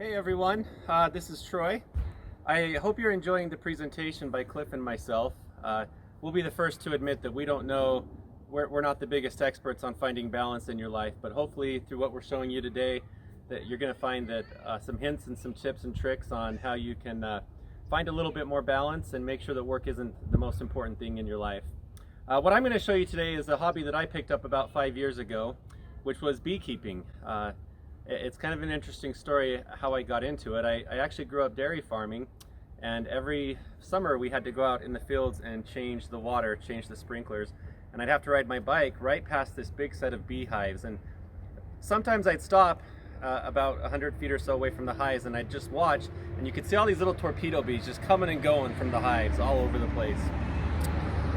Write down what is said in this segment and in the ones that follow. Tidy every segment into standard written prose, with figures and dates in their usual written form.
Hey everyone, this is Troy. I hope you're enjoying the presentation by Cliff and myself. We'll be the first to admit that we don't know, we're not the biggest experts on finding balance in your life, but hopefully through what we're showing you today that you're going to find that some hints and some tips and tricks on how you can find a little bit more balance and make sure that work isn't the most important thing in your life. What I'm going to show you today is a hobby that I picked up about 5 years ago, which was beekeeping. It's kind of an interesting story how I got into it. I actually grew up dairy farming, and every summer we had to go out in the fields and change the water, change the sprinklers, and I'd have to ride my bike right past this big set of beehives. And sometimes I'd stop about 100 feet or so away from the hives, and I'd just watch, and you could see all these little torpedo bees just coming and going from the hives all over the place.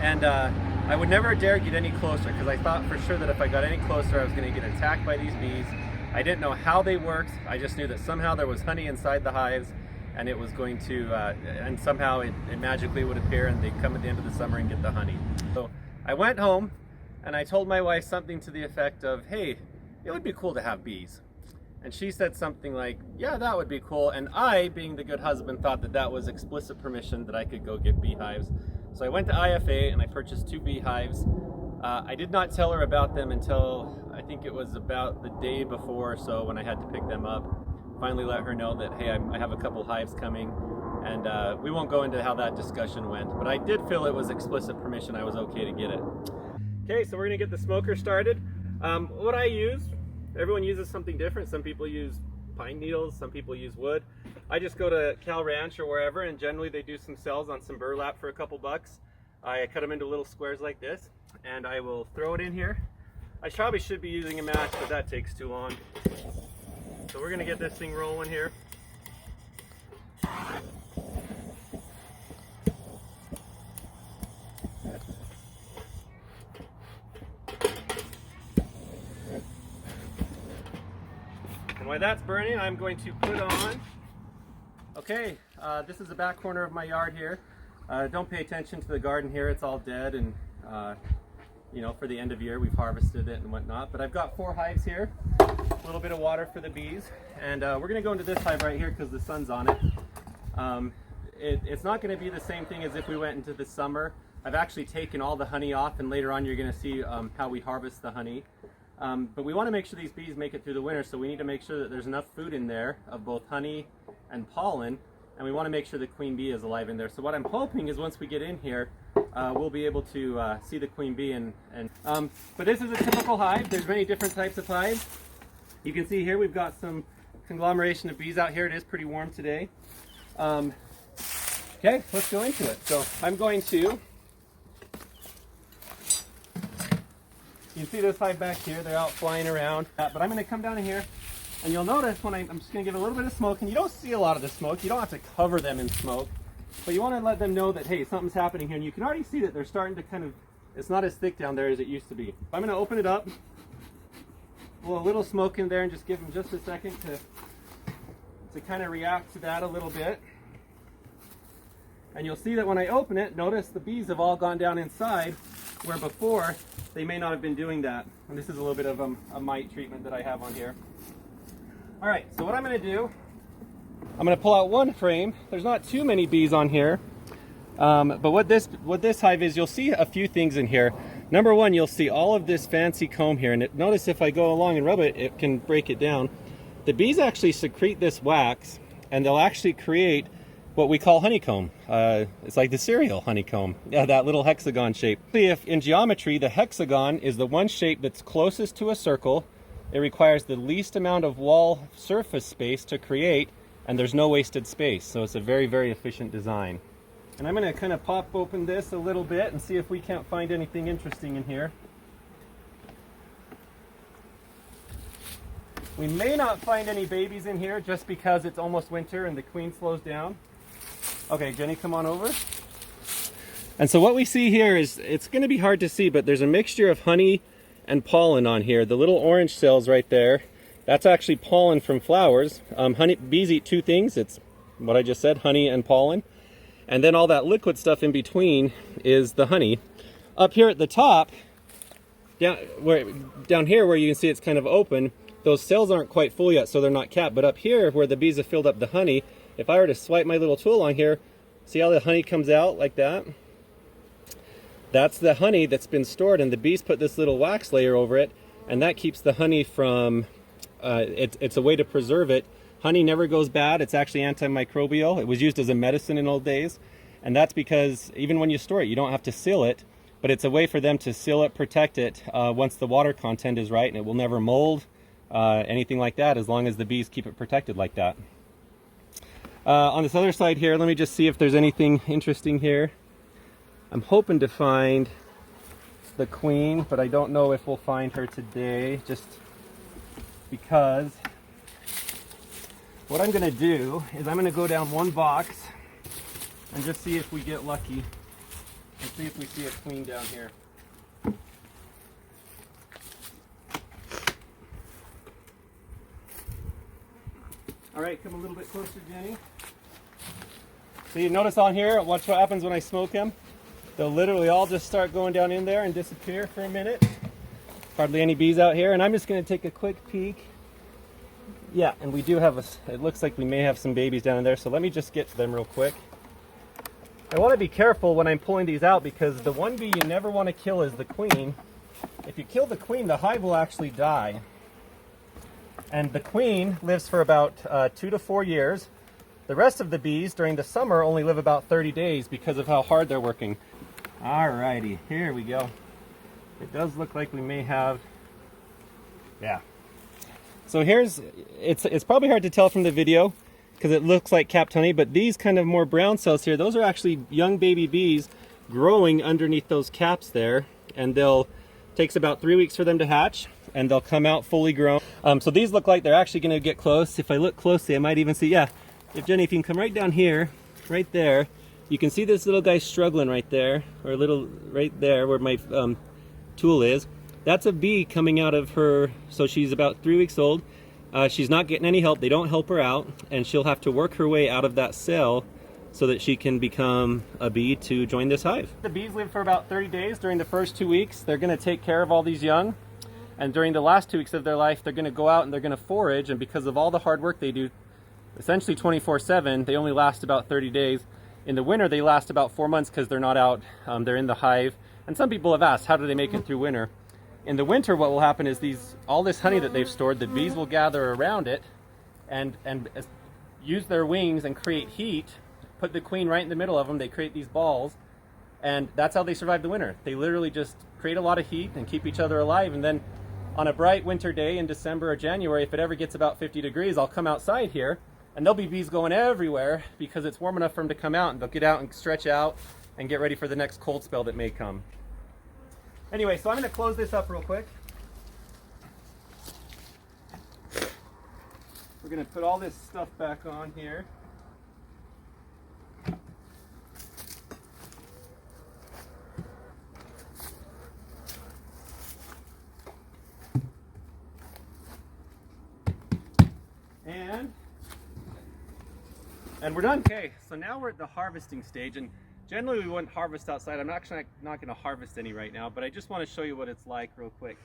And I would never dare get any closer because I thought for sure that if I got any closer I was going to get attacked by these bees. I didn't know how they worked. I just knew that somehow there was honey inside the hives, and it was going to, and somehow it magically would appear, and they'd come at the end of the summer and get the honey. So I went home, and I told my wife something to the effect of, hey, it would be cool to have bees. And she said something like, yeah, that would be cool. And I, being the good husband, thought that that was explicit permission that I could go get beehives. So I went to IFA and I purchased 2 beehives. I did not tell her about them until I think it was about the day before or so when I had to pick them up. Finally let her know that, hey, I have a couple hives coming, and we won't go into how that discussion went, but I did feel it was explicit permission. I was okay to get it. Okay, so we're gonna get the smoker started. What I use, everyone uses something different. Some people use pine needles, some people use wood. I just go to Cal Ranch or wherever, and generally they do some cells on some burlap for a couple bucks. I cut them into little squares like this, and I will throw it in here. I probably should be using a match, but that takes too long. So we're gonna get this thing rolling here. And while that's burning, I'm going to put on, okay, this is the back corner of my yard here. Don't pay attention to the garden here, it's all dead, and you know, for the end of year we've harvested it and whatnot. But I've got 4 hives here, a little bit of water for the bees, and we're going to go into this hive right here because the sun's on it. It's not going to be the same thing as if we went into the summer. I've actually taken all the honey off, and later on you're going to see how we harvest the honey. But we want to make sure these bees make it through the winter, so we need to make sure that there's enough food in there of both honey and pollen, and we want to make sure the queen bee is alive in there. So what I'm hoping is once we get in here, we'll be able to see the queen bee. But this is a typical hive. There's many different types of hives. You can see here we've got some conglomeration of bees out here. It is pretty warm today. Okay, let's go into it. So I'm going to, you can see this hive back here. They're out flying around. But I'm going to come down in here. And you'll notice when I'm just going to give a little bit of smoke, and you don't see a lot of the smoke. You don't have to cover them in smoke, but you want to let them know that, hey, something's happening here. And you can already see that they're starting to kind of, it's not as thick down there as it used to be. I'm going to open it up, blow a little smoke in there, and just give them just a second to kind of react to that a little bit. And you'll see that when I open it, notice the bees have all gone down inside, where before they may not have been doing that. And this is a little bit of a mite treatment that I have on here. All right, so what I'm going to do, I'm going to pull out one frame. There's not too many bees on here, but what this hive is, you'll see a few things in here. Number one, you'll see all of this fancy comb here, and notice if I go along and rub it, it can break it down. The bees actually secrete this wax, and they'll actually create what we call honeycomb. It's like the cereal honeycomb, yeah, that little hexagon shape. If in geometry, the hexagon is the one shape that's closest to a circle, it requires the least amount of wall surface space to create, and there's no wasted space. So it's a very, very efficient design. And I'm going to kind of pop open this a little bit and see if we can't find anything interesting in here. We may not find any babies in here just because it's almost winter and the queen slows down. Okay, Jenny, come on over. And so what we see here is, it's going to be hard to see, but there's a mixture of honey and pollen on here. The little orange cells right there, that's actually pollen from flowers. Bees eat 2 things. It's what I just said, honey and pollen. And then all that liquid stuff in between is the honey. Up here at the top, down here where you can see it's kind of open, those cells aren't quite full yet, so they're not capped. But up here, where the bees have filled up the honey, if I were to swipe my little tool on here, see how the honey comes out like that? That's the honey that's been stored, and the bees put this little wax layer over it, and that keeps the honey from, it's a way to preserve it. Honey never goes bad. It's actually antimicrobial. It was used as a medicine in old days. And that's because even when you store it, you don't have to seal it, but it's a way for them to seal it, protect it once the water content is right, and it will never mold, anything like that, as long as the bees keep it protected like that. On this other side here, let me just see if there's anything interesting here. I'm hoping to find the queen, but I don't know if we'll find her today, just because what I'm going to do is I'm going to go down one box and just see if we get lucky and see if we see a queen down here. All right, come a little bit closer, Jenny. So you notice on here, watch what happens when I smoke them. They'll literally all just start going down in there and disappear for a minute. Hardly any bees out here, and I'm just going to take a quick peek. Yeah, and we do have it looks like we may have some babies down in there, so let me just get to them real quick. I want to be careful when I'm pulling these out, because the one bee you never want to kill is the queen. If you kill the queen, the hive will actually die. And the queen lives for about 2 to 4 years. The rest of the bees during the summer only live about 30 days because of how hard they're working. Alrighty, here we go. It does look like we may have, yeah. So it's probably hard to tell from the video because it looks like capped honey, but these kind of more brown cells here, those are actually young baby bees growing underneath those caps there, and takes about 3 weeks for them to hatch, and they'll come out fully grown. So these look like they're actually going to get close. If I look closely, I might even see, yeah, Jenny, if you can come right down here, right there, you can see this little guy struggling right there, or a little right there where my tool is. That's a bee coming out of her, so she's about 3 weeks old. She's not getting any help. They don't help her out, and she'll have to work her way out of that cell so that she can become a bee to join this hive. The bees live for about 30 days. During the first 2 weeks, they're going to take care of all these young, and during the last 2 weeks of their life, they're going to go out and they're going to forage, and because of all the hard work they do, essentially 24/7, they only last about 30 days. In the winter, they last about 4 months because they're not out, they're in the hive. And some people have asked, how do they make it through winter? In the winter, what will happen is all this honey that they've stored, the bees will gather around it and use their wings and create heat, put the queen right in the middle of them, they create these balls, and that's how they survive the winter. They literally just create a lot of heat and keep each other alive, and then on a bright winter day in December or January, if it ever gets about 50 degrees, I'll come outside here, and there'll be bees going everywhere because it's warm enough for them to come out, and they'll get out and stretch out and get ready for the next cold spell that may come. Anyway, so I'm going to close this up real quick. We're going to put all this stuff back on here. And we're done. Okay, so now we're at the harvesting stage, and generally we wouldn't harvest outside. I'm actually not going to harvest any right now, but I just want to show you what it's like real quick.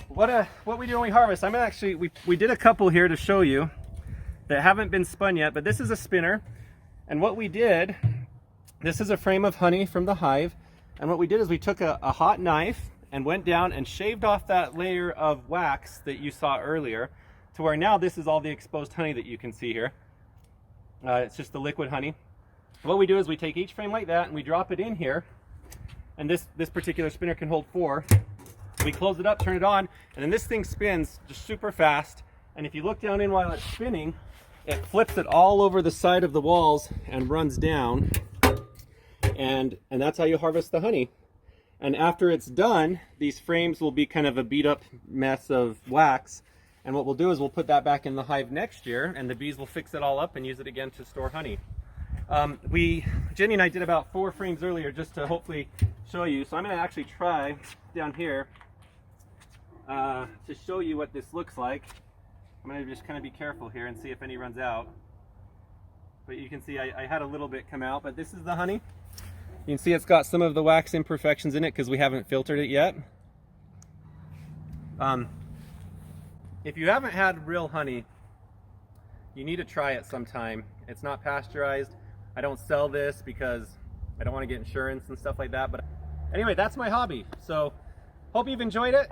What we do when we harvest, I'm actually, we did a couple here to show you that haven't been spun yet, but this is a spinner. And what we did, this is a frame of honey from the hive, and what we did is we took a hot knife and went down and shaved off that layer of wax that you saw earlier, to where now this is all the exposed honey that you can see here. It's just the liquid honey. What we do is we take each frame like that and we drop it in here, and this particular spinner can hold 4. We close it up, turn it on, and then this thing spins just super fast, and if you look down in while it's spinning, it flips it all over the side of the walls and runs down, and that's how you harvest the honey. And after it's done, these frames will be kind of a beat up mess of wax, and what we'll do is we'll put that back in the hive next year, and the bees will fix it all up and use it again to store honey. Jenny and I did about 4 frames earlier just to hopefully show you. So I'm going to actually try down here to show you what this looks like. I'm going to just kind of be careful here and see if any runs out. But you can see I had a little bit come out, but this is the honey. You can see it's got some of the wax imperfections in it because we haven't filtered it yet. if you haven't had real honey, you need to try it sometime. It's not pasteurized. I don't sell this because I don't want to get insurance and stuff like that. But anyway, that's my hobby. So hope you've enjoyed it.